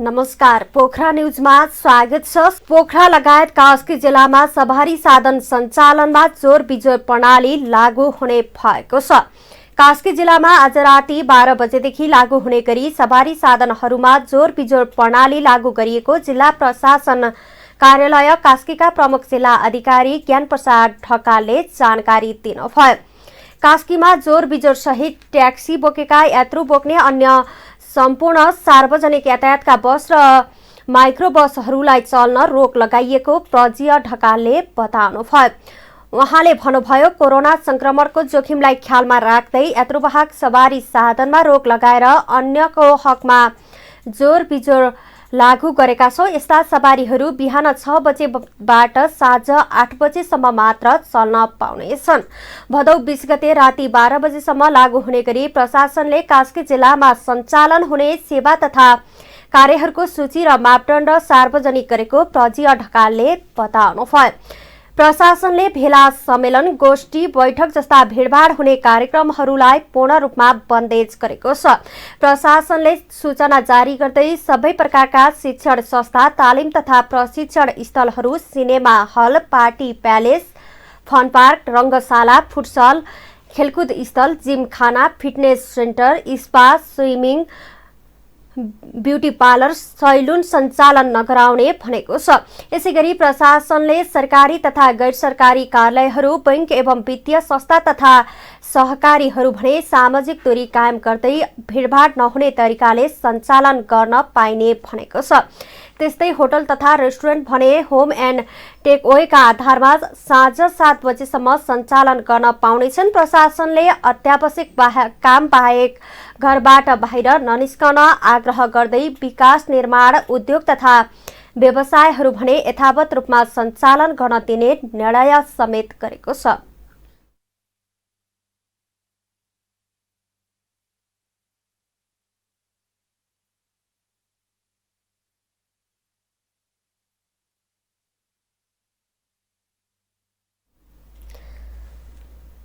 नमस्कार, पोखरा न्यूजमा स्वागत छ। पोखरा लगायत कास्की जिल्लामा सवारी साधन सञ्चालनमा जोर बिजोर प्रणाली लागू हुने भएको छ। कास्की जिल्लामा आज राति 12 बजेदेखि लागू हुने गरी सवारी साधनहरूमा जोर बिजोर प्रणाली लागू गरिएको जिल्ला प्रशासन कार्यालय कास्कीका प्रमुख जिल्ला अधिकारी ज्ञान प्रसाद ढकालले जानकारी दिनुभयो। कास्कीमा जोर बिजोर सहित ट्याक्सी बोकेका यात्रु बोक्ने अन्य सम्पूर्ण सार्वजनिक यातायातका बस र माइक्रो बसहरूलाई चल्न रोक लगाइएको प्रजीय ढकालले बताउनुभयो। उहाँले भन्नुभयो, कोरोना संक्रमणको जोखिमलाई ख्यालमा राख्दै यात्रुवाहक सवारी साधनमा रोक लगाएर अन्यको हकमा जोर बिजोर लागू गरेका छौं। यस्ता सवारीहरू बिहान 6 बजेबाट साँझ 8 बजेसम्म मात्र चल्न पाउनेछन्। भदौ 20 गते राति 12 बजेसम्म लागू हुने गरी प्रशासनले कास्की जिल्लामा सञ्चालन हुने सेवा तथा कार्यहरूको सूची र मापदण्ड सार्वजनिक गरेको प्रजीय ढकालले बताउनुभयो। प्रशासनले भेला, सम्मेलन, गोष्ठी, बैठक जस्ता भिडभाड हुने कार्यक्रमहरूलाई पूर्ण रूपमा बन्देज गरेको छ। प्रशासनले सूचना जारी गर्दै सबै प्रकारका शिक्षण संस्था, तालिम तथा प्रशिक्षण स्थलहरू, cinema hall, party palace, fun park, रङ्गशाला, फुटसल, खेलकुद स्थल, gymkhana, fitness centre, spa, swimming, beauty parlour, salon सञ्चालन नगराउने भनेको छ। यसैगरी प्रशासनले सरकारी तथा गैर सरकारी कार्यालयहरू, बैंक एवं वित्तीय संस्था तथा सहकारीहरू भने सामाजिक दूरी कायम गर्दै भिडभाड नहुने तरिकाले सञ्चालन गर्न पाइने भनेको छ। त्यस्तै होटल तथा रेस्टुरेन्ट भने होम एन्ड टेक अवेका आधारमा साँझ 7 बजेसम्म सञ्चालन गर्न पाउनेछन्। प्रशासनले अत्यावश्यक काम बाहेक घरबाट बाहिर ननिस्कन आग्रह गर्दै विकास, निर्माण, उद्योग तथा व्यवसायहरू भने यथावत रूपमा सञ्चालन गर्न दिने निर्णय समेत गरेको छ।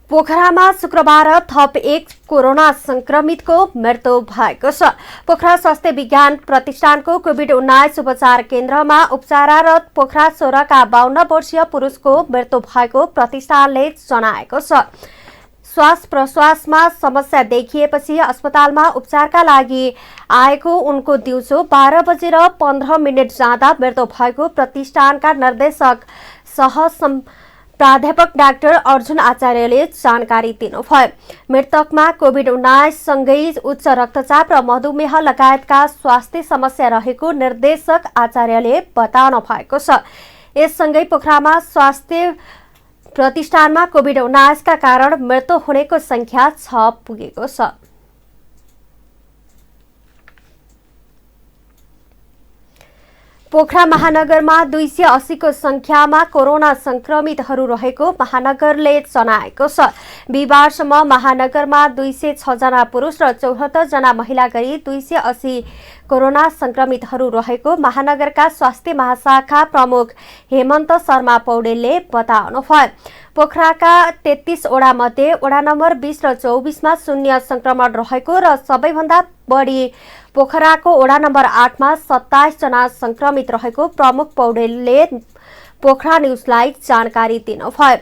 पोखरामा शुक्रबार थप 1 कोरोना संक्रमितको मृत्यु भएको छ। पोखरा स्वास्थ्य विज्ञान प्रतिष्ठानको कोभिड-19 उपचार केन्द्रमा उपचाररत पोखरा 16 का 52 वर्षीय पुरुषको मृत्यु भएको प्रतिष्ठानले जनाएको छ। श्वास प्रश्वासमा समस्या देखिएपछि अस्पतालमा उपचारका लागि आएको उनको दिउँसो 12 बजेर 15 मिनट जाँदा मृत्यु भएको प्रतिष्ठानका निर्देशक सह प्राध्यापक डाक्टर अर्जुन आचार्यले जानकारी दिनुभयो। मृतकमा कोभिड-19 सँगै उच्च रक्तचाप र मधुमेह लगायतका स्वास्थ्य समस्या रहेको निर्देशक आचार्यले बताउनु भएको छ। यससँगै पोखरामा स्वास्थ्य प्रतिष्ठानमा कोभिड-19 का कारण मृत्यु हुनेको संख्या 6 पुगेको छ। पोखरा महानगरमा 280 को संख्यामा कोरोना संक्रमितहरू रहेको महानगरले जनाएको छ। बिहिबारसम्म महानगरमा 206 जना पुरुष र 74 जना महिला गरी 280 कोरोना संक्रमितहरू रहेको महानगरका स्वास्थ्य महाशाखा प्रमुख हेमन्त शर्मा पौडेलले बताउनुभयो। पोखराका 33 वडा मध्ये वडा नम्बर 20 र 24 मा शून्य संक्रमण रहेको र सबैभन्दा बढी पोखराको वडा नम्बर 8 मा 27 जना संक्रमित रहेको प्रमुख पौडेलले पोखरा न्यूजलाई जानकारी दिनुभयो।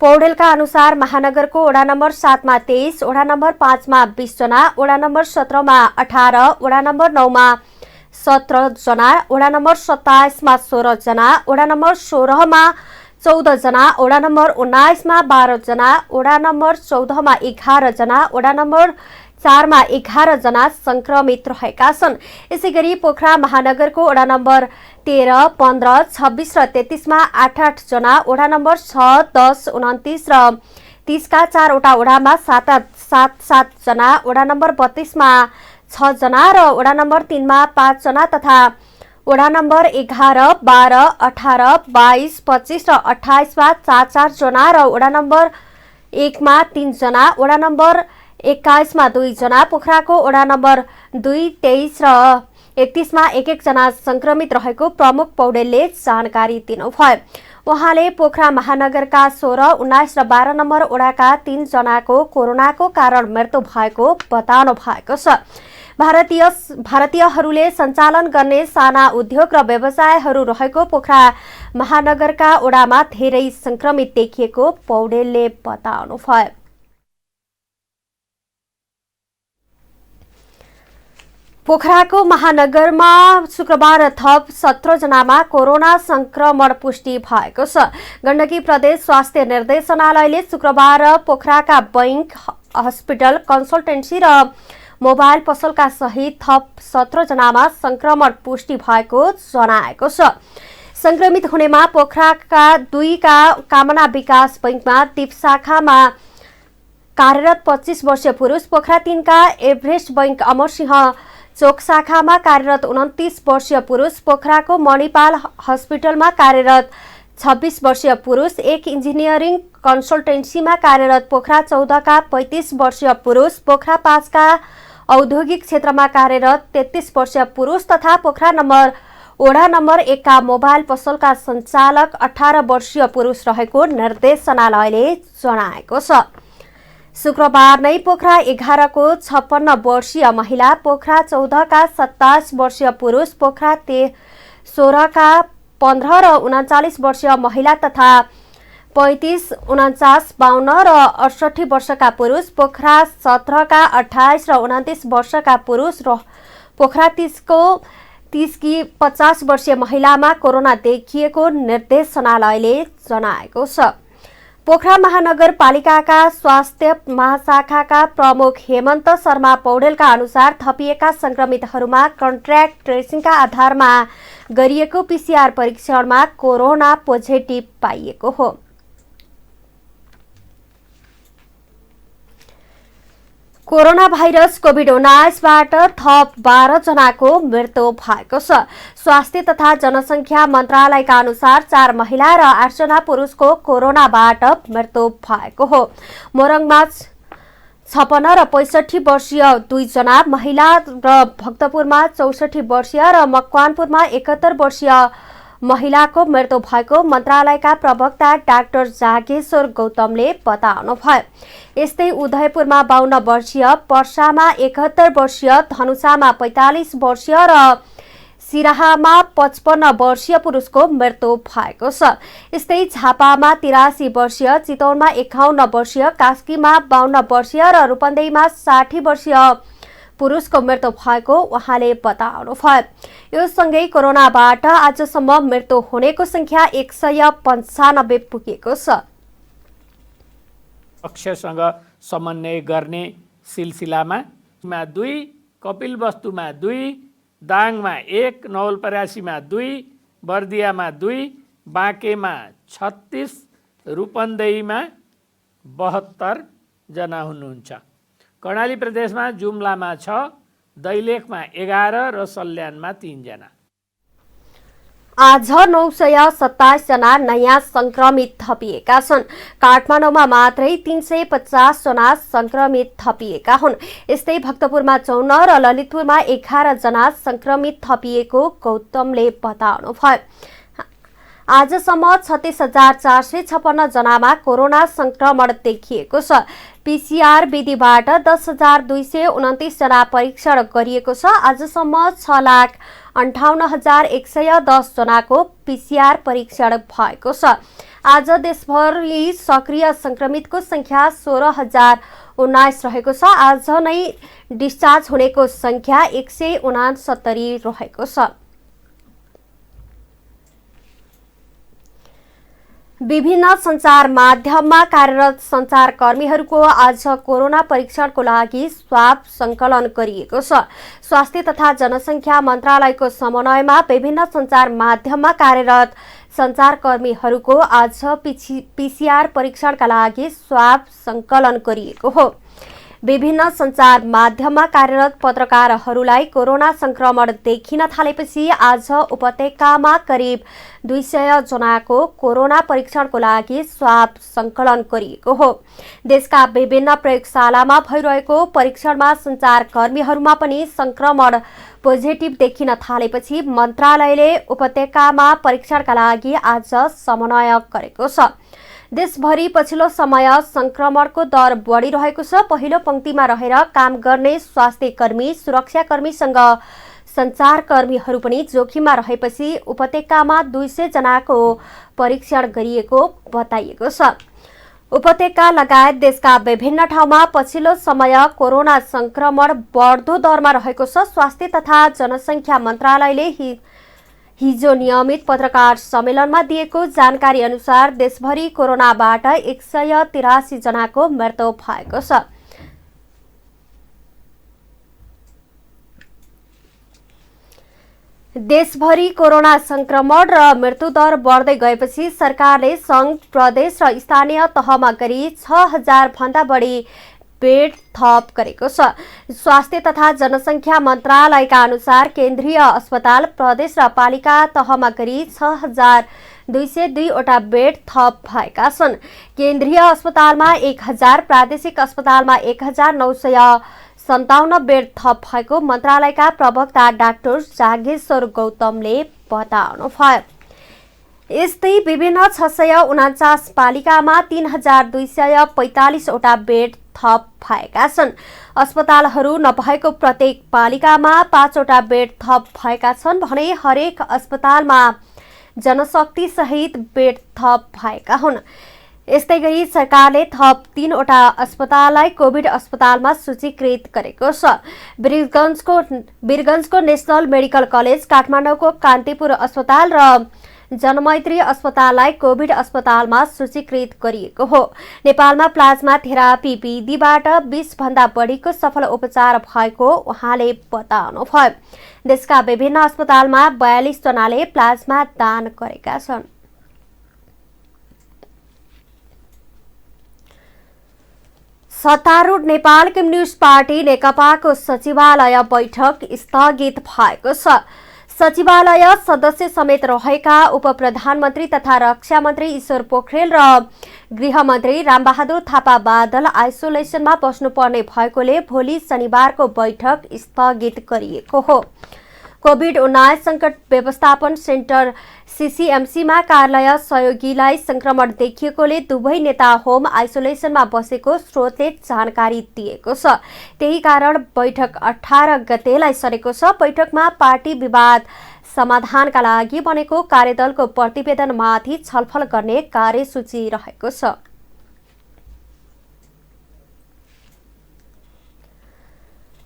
पौडेलका अनुसार महानगरको वडा नम्बर 7 मा 23, वडा नम्बर 5 मा 20 जना, वडा नम्बर 17 मा 18, वडा नम्बर 9 मा 17 जना, वडा नम्बर 27 मा 16 जना, वडा नम्बर 16 मा 14 जना, वडा नम्बर 19 मा 12 जना, वडा नम्बर 14 मा 11 जना, वडा नम्बर 4 मा 11 जना संक्रमित रहेका छन्। यसैगरी पोखरा महानगरको वडा नम्बर 13, 15, 26 र 33 मा 8-8 जना, वडा नम्बर 6, 10, 29 र 30 का 4 वटा वडामा 7-7 जना, वडा नम्बर 32 मा 6 जना र वडा नम्बर 3 मा 5 जना तथा वडा नम्बर 11, 12, 18, 22, 25 र 28 मा 4-4 जना र वडा नम्बर 1 मा 3 जना, वडा नम्बर 21 मा 2 जना, पोखराको वडा नम्बर 2, 23 र 31 मा 1-1 जना संक्रमित रहेको प्रमुख पौडेलले जानकारी दिनुभयो। उहाँले पोखरा महानगरका 16, 19 र 12 नम्बर वडाका 3 जनाको कोरोनाको कारण मृत्यु भएको बताउनु भएको छ। भारतीयहरूले सञ्चालन गर्ने साना उद्योग र व्यवसायहरू रहेको पोखरा महानगरका ओडामा धेरै संक्रमित देखिएको पौडेलले बताउनुभयो। पोखराको महानगरमा शुक्रबार थप 17 जनामा कोरोना संक्रमण पुष्टि भएको छ। गण्डकी प्रदेश स्वास्थ्य निर्देशनालयले शुक्रबार पोखराका बैंक, हस्पिटल, कन्सल्टेन्सी र मोबाइल पसलका सहित थप 17 जनामा संक्रमण पुष्टि भएको जनाएको छ। संक्रमित हुनेमा पोखराका 2 का कामना विकास बैंकमा दीप शाखामा कार्यरत 25 वर्षीय पुरुष, पोखरा 3 का एभरेस्ट बैंक अमरसिंह चोक शाखामा कार्यरत 29 वर्षीय पुरुष, पोखराको मणिपाल हस्पिटलमा कार्यरत 26 वर्षीय पुरुष, एक इन्जिनियरिङ कन्सल्टेन्सीमा कार्यरत पोखरा 14 का 35 वर्षीय पुरुष, पोखरा 5 का औद्योगिक क्षेत्रमा कार्यरत 33 वर्षीय पुरुष तथा पोखरा ओडा नम्बर 1 का मोबाइल पसलका सञ्चालक 18 वर्षीय पुरुष रहेको निर्देशनालयले जनाएको छ। शुक्रबार नै पोखरा 11 को 56 वर्षीय महिला, पोखरा 14 का 27 वर्षीय पुरुष, पोखरा 16 का 15 र 39 वर्षीय महिला तथा 35, 49, 52 र 68 वर्षका पुरुष, पोखरा 17 का 28 र 29 वर्षका पुरुष र पोखरा 30 की 50 वर्षीय महिलामा कोरोना देखिएको निर्देशनालयले जनाएको छ। पोखरा महानगरपालिकाका स्वास्थ्य महाशाखाका प्रमुख हेमन्त शर्मा पौडेलका अनुसार थपिएका संक्रमितहरूमा कन्ट्र्याक्ट ट्रेसिङका आधारमा गरिएको पीसीआर परीक्षणमा कोरोना पोजिटिभ पाइएको हो। कोरोना भाइरस कोभिड-19बाट थप 12 जनाको मृत्यु भएको छ। स्वास्थ्य तथा जनसंख्या मन्त्रालयका अनुसार 4 महिला र 8 जना पुरुषको कोरोनाबाट मृत्यु भएको हो। मोरङमा 56 र 65 वर्षीय 2 जना महिला र भक्तपुरमा 64 वर्षीय र मकवानपुरमा 71 वर्षीय महिलाको मृत्यु भएको मन्त्रालयका प्रवक्ता डाक्टर जागेश्वर गौतमले बताउनुभयो। यस्तै उदयपुरमा 52 वर्षीय, पर्सामा 71 वर्षीय, धनुषामा 45 वर्षीय र सिराहामा 55 वर्षीय पुरुषको मृत्यु भएको छ। यस्तै झापामा 83 वर्षीय, चितवनमा 51 वर्षीय, कास्कीमा 52 वर्षीय र रूपन्देहीमा 60 वर्षीय पुरुषको मृत्यु भएको उहाँले बताउनुभयो। यो सँगै कोरोनाबाट आजसम्म मृत्यु हुनेको संख्या 195 पुगेको छ। पक्षसँग समन्वय गर्ने सिलसिलामा 2, कपिलवस्तुमा 2, दाङमा 1, नवलपरासीमा 2, बर्दियामा 2, बाँकेमा 36, रूपन्देहीमा 72 जना हुनुहुन्छ। कर्णाली प्रदेशमा जुम्लामा 6, दैलेखमा 11 र सल्यानमा 3 जना। आज 927 जना नयाँ संक्रमित थपिएका छन्। काठमाडौँमा मात्रै 350 जना संक्रमित थपिएका हुन्। यस्तै भक्तपुरमा 54 र ललितपुरमा 11 जना संक्रमित थपिएको गौतमले बताउनुभयो। आजसम्म 36,456 जनामा कोरोना संक्रमण देखिएको छ। पीसीआर विधिबाट 10,229 जना परीक्षण गरिएको छ। आजसम्म 6,58,110 जनाको पीसीआर परीक्षण भएको छ। आज देशभरि सक्रिय संक्रमितको संख्या 16,019 रहेको छ। आज नै डिस्चार्ज हुनेको संख्या 169 रहेको छ। विभिन्न सञ्चार माध्यममा कार्यरत सञ्चारकर्मीहरूको आज कोरोना परीक्षणको लागि स्वाब संकलन गरिएको छ। स्वास्थ्य तथा जनसंख्या मन्त्रालयको समन्वयमा विभिन्न सञ्चार माध्यममा कार्यरत सञ्चारकर्मीहरूको आज पीसीआर परीक्षणका लागि स्वाब संकलन गरिएको हो। विभिन्न सञ्चार माध्यममा कार्यरत पत्रकारहरूलाई कोरोना संक्रमण देखिन थालेपछि आज उपत्यकामा करिब 200 जनाको कोरोना परीक्षणको लागि स्वाब संकलन गरिएको हो। देशका विभिन्न प्रयोगशालामा भइरहेको परीक्षणमा सञ्चारकर्मीहरूमा पनि संक्रमण पोजिटिभ देखिन थालेपछि मन्त्रालयले उपत्यकामा परीक्षणका लागि आज समन्वय गरेको छ। देशभरि पछिल्लो समय संक्रमणको दर बढिरहेको छ। पहिलो पंक्तिमा रहेर काम गर्ने स्वास्थ्य कर्मी, सुरक्षाकर्मीसँग सञ्चारकर्मीहरू पनि जोखिममा रहेपछि उपत्यकामा 200 जनाको परीक्षण गरिएको बताइएको छ। उपत्यका लगायत देशका विभिन्न ठाउँमा पछिल्लो समय कोरोना संक्रमण बढ्दो दरमा रहेको छ। स्वास्थ्य तथा जनसङ्ख्या मन्त्रालयले हिजो नियमित पत्रकार सम्मेलनमा दिएको जानकारी अनुसार देशभरि कोरोनाबाट 183 जनाको मृत्यु भएको छ। देशभरि कोरोना संक्रमण र मृत्युदर बढ्दै गएपछि सरकारले संघ, प्रदेश र स्थानीय तहमा गरी 6000 भन्दा बढी बेड थप गरेको छ। स्वास्थ्य तथा जनसङ्ख्या मन्त्रालयका अनुसार केन्द्रीय अस्पताल, प्रदेश र पालिका तहमा गरी 6202 वटा बेड थप भएका छन्। केन्द्रीय अस्पतालमा 1000, प्रादेशिक अस्पतालमा 1957 बेड थप भएको मन्त्रालयका प्रवक्ता डाक्टर जागेश्वर गौतमले बताउनुभयो। यस्तै विभिन्न 649 पालिकामा 3245 वटा बेड थप भएका छन्। अस्पतालहरू नभएको प्रत्येक पालिकामा 5 वटा बेड थप भएका छन् भने हरेक अस्पतालमा जनशक्ति सहित बेड थप भएका हुन्। यस्तै गरी सरकारले थप 3 वटा अस्पताललाई कोभिड अस्पतालमा सूचीकृत गरेको छ। वीरगञ्जको नेशनल मेडिकल कलेज, काठमाडौँको कान्तिपुर अस्पताल र जनमैत्री अस्पताललाई कोभिड अस्पतालमा सूचीकृत गरिएको हो। नेपालमा प्लाज्मा थेरापी विधिबाट 20 भन्दा बढीको सफल उपचार भएको उहाँले बताउनुभयो। देशका विभिन्न अस्पतालमा 42 जनाले प्लाज्मा दान गरेका छन्। सत्तारूढ नेपाल कम्युनिस्ट पार्टी नेकपाको सचिवालय बैठक स्थगित भएको छ। सचिवालय सदस्य समेत रहेका उपप्रधानमन्त्री तथा रक्षा मन्त्री ईश्वर पोखरेल र गृहमन्त्री रामबहादुर थापा बादल आइसोलेसनमा बस्नुपर्ने भएकोले भोलि शनिबारको बैठक स्थगित गरिएको हो। कोभिड-19 सङ्कट व्यवस्थापन सेन्टर सीसीएमसीमा कार्यालय सहयोगीलाई संक्रमण देखिएकोले दुवै नेता होम आइसोलेसनमा बसेको स्रोतले जानकारी दिएको छ। त्यही कारण बैठक 18 गतेलाई सरेको छ। बैठकमा पार्टी विवाद समाधानका लागि बनेको कार्यदलको प्रतिवेदनमाथि छलफल गर्ने कार्यसूची रहेको छ।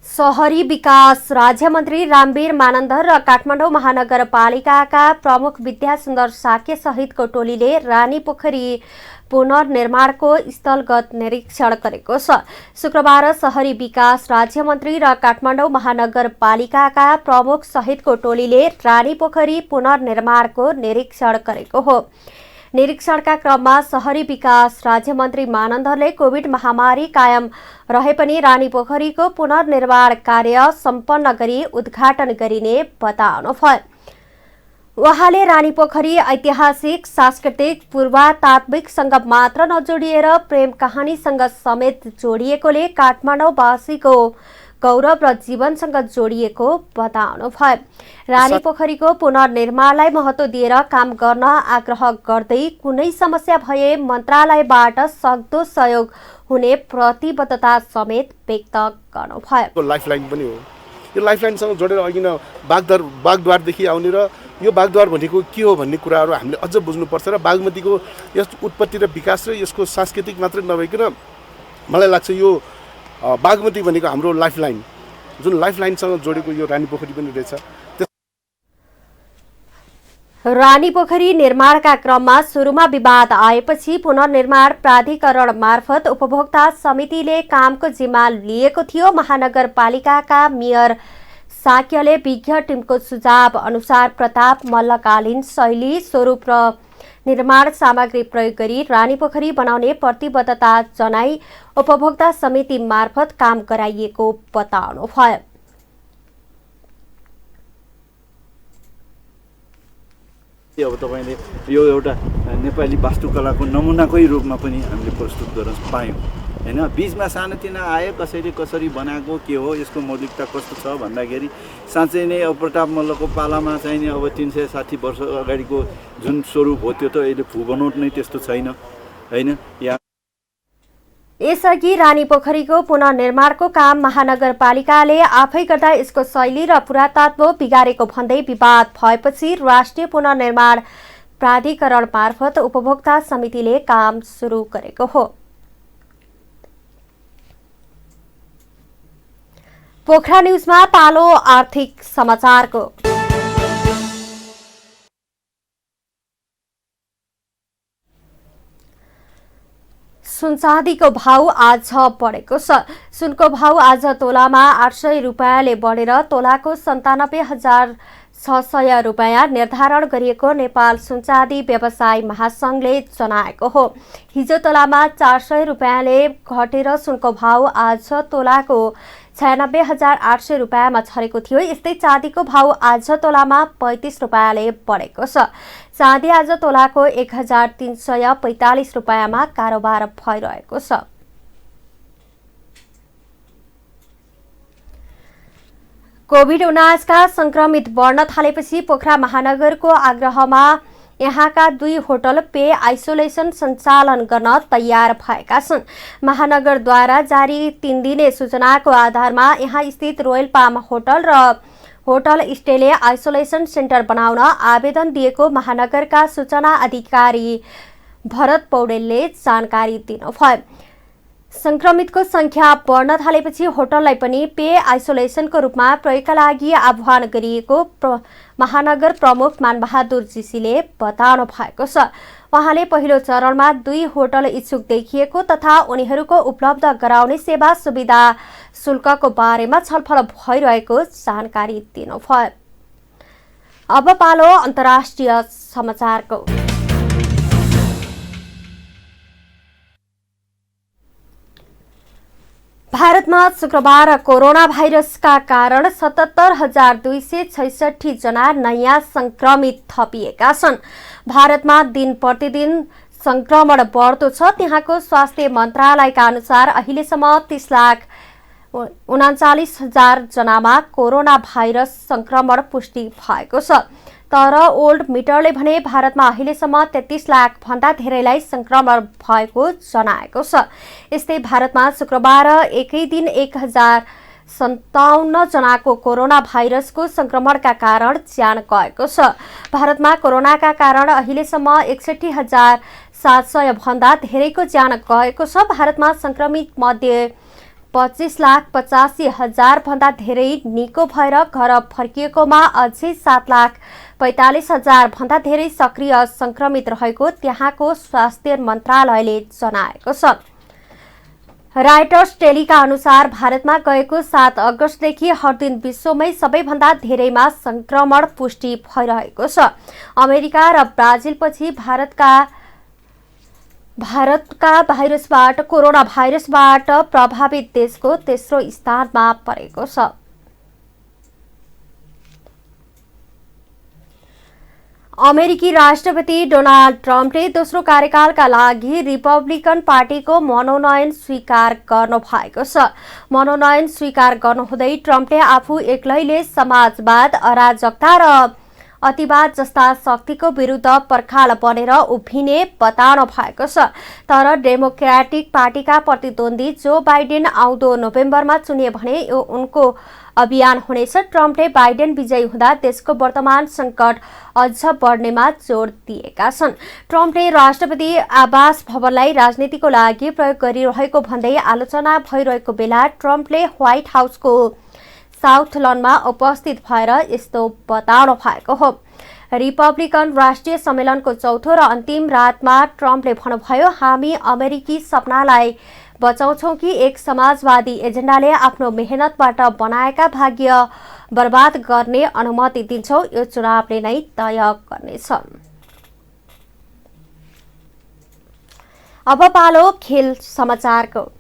शहरी विकास राज्यमन्त्री रामवीर मानन्दर र काठमाडौँ महानगरपालिकाका प्रमुख विद्यासुन्दर साक्य सहितको टोलीले रानीपोखरी पुनर्निर्माणको स्थलगत निरीक्षण गरेको छ। शुक्रबार शहरी विकास राज्यमन्त्री र काठमाडौँ महानगरपालिकाका प्रमुख सहितको टोलीले रानीपोखरी पुनर्निर्माणको निरीक्षण गरेको हो। निरीक्षणका क्रममा शहरी विकास राज्यमन्त्री मानन्दरले कोभिड महामारी कायम रहे पनि रानीपोखरीको पुनर्निर्माण कार्य सम्पन्न गरी उद्घाटन गरिने बताउनुभयो। उहाँले रानीपोखरी ऐतिहासिक, सांस्कृतिक, पुरातात्विकसँग मात्र नजोडिएर प्रेम कहानीसँग समेत जोडिएकोले काठमाडौँवासीको गौरव र जीवनसँग जोडिएको बताउनुभयो। रानीपोखरीको पुनर्निर्माणलाई महत्त्व दिएर काम गर्न आग्रह गर्दै कुनै समस्या भए मन्त्रालयबाट सक्दो सहयोग हुने प्रतिबद्धता समेत व्यक्त गर्नुभयो। लाइफलाइन पनि हो। यो लाइफलाइनसँग जोडेर अघि न बागद्वारदेखि आउने र यो बागद्वार भनेको के हो भन्ने कुराहरू हामीले अझ बुझ्नुपर्छ र बागमतीको यस उत्पत्ति र विकास र यसको सांस्कृतिक मात्रै नभइकन मलाई लाग्छ यो बागमती भनेको हाम्रो लाइफलाइन, जुन लाइफलाइनसँग जोडेको यो रानीपोखरी पनि रहेछ। रानीपोखरी निर्माणका क्रममा सुरुमा विवाद आएपछि पुनर्निर्माण प्राधिकरण मार्फत उपभोक्ता समितिले कामको जिम्मा लिएको थियो। महानगरपालिकाका मेयर साक्यले विज्ञ टिमको सुझाव अनुसार प्रताप मल्लकालीन शैली, स्वरूप र निर्माण सामग्री प्रयोग गरी रानीपोखरी बनाउने प्रतिबद्धता जनाई उपभोक्ता समिति मार्फत काम गराइएको बताउनुभयो। अब तपाईले यो एउटा नेपाली वास्तुकलाको नमुनाकै रूपमा पनि हामीले प्रस्तुत गर्न पायौँ हैन। बीचमा सानोतिनो आयो, कसरी बनाएको, के हो, यसको मौलिकता कस्तो छ भन्दाखेरि साँच्चै नै अब प्रताप मल्लको पालामा चाहिँ नि अब 360 वर्ष अगाडिको जुन स्वरूप हो त्यो त अहिले फुबनौट नै त्यस्तो छैन होइन। या यसअघि रानीपोखरीको पुनर्निर्माणको काम महानगरपालिकाले आफै गर्दा यसको शैली र पुरातत्व बिगारेको भन्दै विवाद भएपछि राष्ट्रिय पुनर्निर्माण प्राधिकरण मार्फत उपभोक्ता समितिले काम सुरु गरेको हो। पोखरा न्यूजमा पालो आर्थिक समाचारको। सुन चाँदीको भाउ आज बढेको छ। सुनको भाउ आज तोलामा 800 रुपियाँले बढेर तोलाको 97,600 रुपियाँ निर्धारण गरिएको नेपाल सुनचाँदी व्यवसाय महासंघले जनाएको हो। हिजो तोलामा 400 रुपियाँले घटेर सुनको भाउ आज तोलाको 96,800 रुपियाँमा झरेको थियो। यस्तै चाँदीको भाउ आज तोलामा 35 रुपियाँले बढेको छ। चाँदी आज तोलाको 1,345 रुपियाँमा कारोबार भइरहेको छ। कोभिड-19 का संक्रमित बढ्न थालेपछि पोखरा महानगरको आग्रहमा यहाँका 2 होटल पे आइसोलेसन सञ्चालन गर्न तयार भएका छन्। महानगरद्वारा जारी 3 दिने सूचनाको आधारमा यहाँ स्थित रोयल पाम होटल र होटल स्टेले आइसोलेसन सेन्टर बनाउन आवेदन दिएको महानगरका सूचना अधिकारी भरत पौडेलले जानकारी दिनुभयो। संक्रमितको संख्या बढ्न थालेपछि होटललाई पनि पे आइसोलेसनको रूपमा प्रयोगका लागि आह्वान गरिएको महानगर प्रमुख मानबहादुर जीसीले बताउनु भएको छ। उहाँले पहिलो चरणमा 2 होटल इच्छुक देखिएको तथा उनीहरूको उपलब्ध गराउने सेवा सुविधा शुल्कको बारेमा छलफल भइरहेको जानकारी दिनुभयो। अब पालो अन्तर्राष्ट्रिय समाचारको। भारतमा शुक्रबार कोरोना भाइरसका कारण 77,266 जना नयाँ संक्रमित थपिएका छन्। भारतमा दिन प्रतिदिन संक्रमण बढ्दो छ। त्यहाँको स्वास्थ्य मन्त्रालयका अनुसार अहिलेसम्म 30,39,000 जनामा कोरोना भाइरस संक्रमण पुष्टि भएको छ। तर ओल्ड मिटरले भने भारतमा अहिलेसम्म 33 लाख भन्दा धेरैलाई संक्रमण भएको जनाएको छ। यस्तै भारतमा शुक्रबार एकै दिन 1,057 जनाको कोरोना भाइरसको संक्रमणका कारण ज्यान गएको छ। भारतमा कोरोनाका कारण अहिलेसम्म 61,700 भन्दा धेरैको ज्यान गएको छ। भारतमा संक्रमित मध्ये 25,85,000 भन्दा धेरै निको भएर घर फर्किएकोमा अझै 7,45,000 भन्दा धेरै सक्रिय संक्रमित रहेको त्यहाँको स्वास्थ्य मन्त्रालयले जनाएको छ। राइटर्स टेलीका अनुसार भारतमा गएको 7 अगस्तदेखि हर दिन विश्वमै सबैभन्दा धेरैमा संक्रमण पुष्टि भइरहेको छ। अमेरिका र ब्राजिलपछि भारतका कोरोना भाइरसबाट प्रभावित देशको तेस्रो स्थानमा परेको छ। अमेरिकी राष्ट्रपति डोनाल्ड ट्रम्पले दोस्रो कार्यकालका लागि रिपब्लिकन पार्टीको मनोनयन स्वीकार गर्नु भएको छ। मनोनयन स्वीकार गर्नुहुँदै ट्रम्पले आफू एक्लैले समाजवाद, अराजकता र अतिवाद जस्ता शक्तिको विरुद्ध पर्खाल बनेर उभिने बताउनु भएको छ। तर डेमोक्रेटिक पार्टीका प्रतिद्वन्दी जो बाइडेन आउँदो नोभेम्बरमा चुनिए भने यो उनको अभियान हुनेछ। ट्रम्पले बाइडेन विजयी हुँदा देशको वर्तमान संकट अझ बढ्नेमा जोड दिएका छन्। ट्रम्पले राष्ट्रपति आवास भवनलाई राजनीतिको लागि प्रयोग गरिरहेको भन्दै आलोचना भइरहेको बेला ट्रम्पले व्हाइट हाउसको साउथ लनमा उपस्थित भएर यस्तो बताउनु भएको हो। रिपब्लिकन राष्ट्रिय सम्मेलनको चौथो र अन्तिम रातमा ट्रम्पले भन्नुभयो, हामी अमेरिकी सपनालाई बचाउँछौं कि एक समाजवादी एजेन्डाले आफ्नो मेहनतबाट बनाएका भाग्य बर्बाद गर्ने अनुमति दिन्छौं, यो चुनावले नै तय गर्नेछ। अब पालो खेल समाचारको।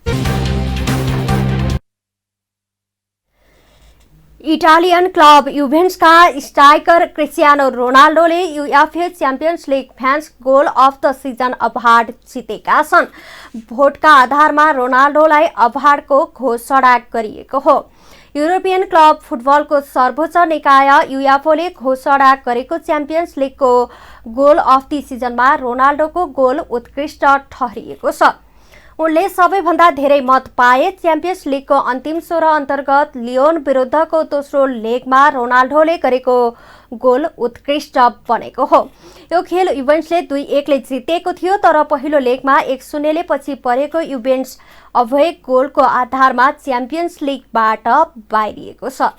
इटालियन क्लब युभेन्टसका स्ट्राइकर क्रिस्टियानो रोनाल्डोले UEFA Champions League fans goal of the season award जितेका छन्। भोटका आधारमा रोनाल्डोलाई अवार्डको घोषणा गरिएको हो। युरोपियन क्लब फुटबलको सर्वोच्च निकाय युएफओले घोषणा गरेको च्याम्पियन्स लिगको गोल अफ द सिजनमा रोनाल्डोको गोल उत्कृष्ट ठहरिएको छ। उनले सबैभन्दा धेरै मत पाए। च्याम्पियन्स लिगको अन्तिम 16 अन्तर्गत लियोन विरुद्धको दोस्रो लेगमा रोनाल्डोले गरेको गोल उत्कृष्ट बनेको हो। यो खेल युभेन्टसले 2-1 ले जितेको थियो, तर पहिलो लेगमा 1-0 ले पछि परेको युभेन्टस अभय गोलको आधारमा च्याम्पियन्स लिगबाट बाहिरिएको छ।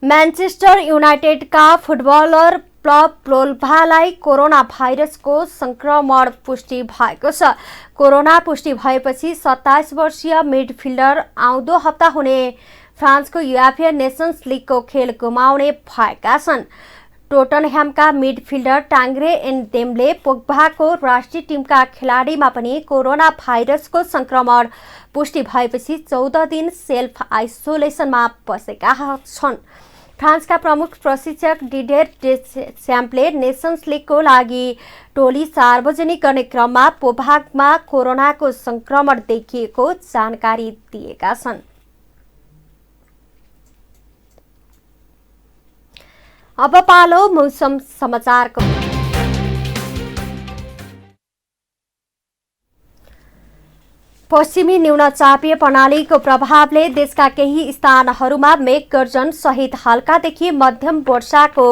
म्यान्चेस्टर युनाइटेडका फुटबलर प्लोल्भालाई कोरोना भाइरसको संक्रमण पुष्टि भएको छ। कोरोना पुष्टि भएपछि 27 वर्षीय मिडफिल्डर आउँदो हप्ता हुने फ्रान्सको युएफए नेसन्स लिगको खेल गुमाउने भएका छन्। टोटनह्यामका मिडफिल्डर टाङ्ग्रे एन्डेमले पोग्बाको राष्ट्रिय टिमका खेलाडीमा पनि कोरोना भाइरसको संक्रमण पुष्टि भएपछि 14 दिन सेल्फ आइसोलेसनमा बसेका छन्। फ्रान्सका प्रमुख प्रशिक्षक डिडियर डेस्याम्पले नेसन्स लिगको लागि टोली सार्वजनिक गर्ने क्रममा पोग्बामा कोरोनाको संक्रमण देखिएको जानकारी दिएका छन्। अब पालो मौसम समाचारको। पश्चिमी न्यूनचापीय प्रणालीको प्रभावले देशका केही स्थानहरूमा मेघगर्जन सहित हल्कादेखि मध्यम वर्षाको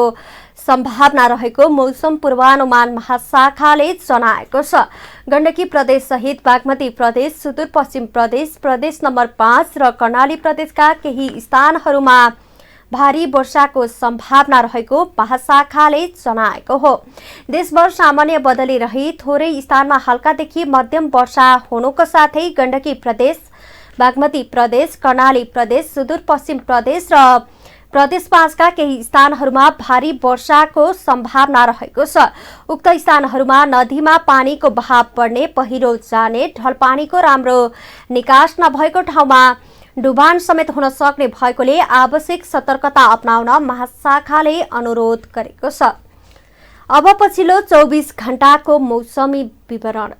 सम्भावना रहेको मौसम पूर्वानुमान महाशाखाले जनाएको छ। गण्डकी प्रदेश सहित बागमती प्रदेश, सुदूरपश्चिम प्रदेश, प्रदेश नम्बर 5 र कर्णाली प्रदेशका केही स्थानहरूमा भारी वर्षाको सम्भावना रहेको महाशाखाले जनाएको हो। देशभर सामान्य बदली रही थोरै स्थानमा हल्कादेखि मध्यम वर्षा हुनुको साथै गण्डकी प्रदेश, बागमती प्रदेश, कर्णाली प्रदेश, सुदूरपश्चिम प्रदेश र प्रदेश 5 का केही स्थानहरूमा भारी वर्षाको सम्भावना रहेको छ। उक्त स्थानहरूमा नदीमा पानीको बहाव बढ्ने, पहिरो जाने, ढलपानीको राम्रो निकास नभएको ठाउँमा डुबान समेत हुन सक्ने भएकोले आवश्यक सतर्कता अपनाउन महाशाखाले अनुरोध गरेको छ। अब पछिल्लो 24 घण्टाको मौसमी विवरण।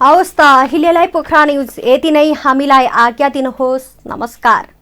हवस् त अहिलेलाई पोखरा न्युज यति नै। हामीलाई आज्ञा दिनुहोस्। नमस्कार।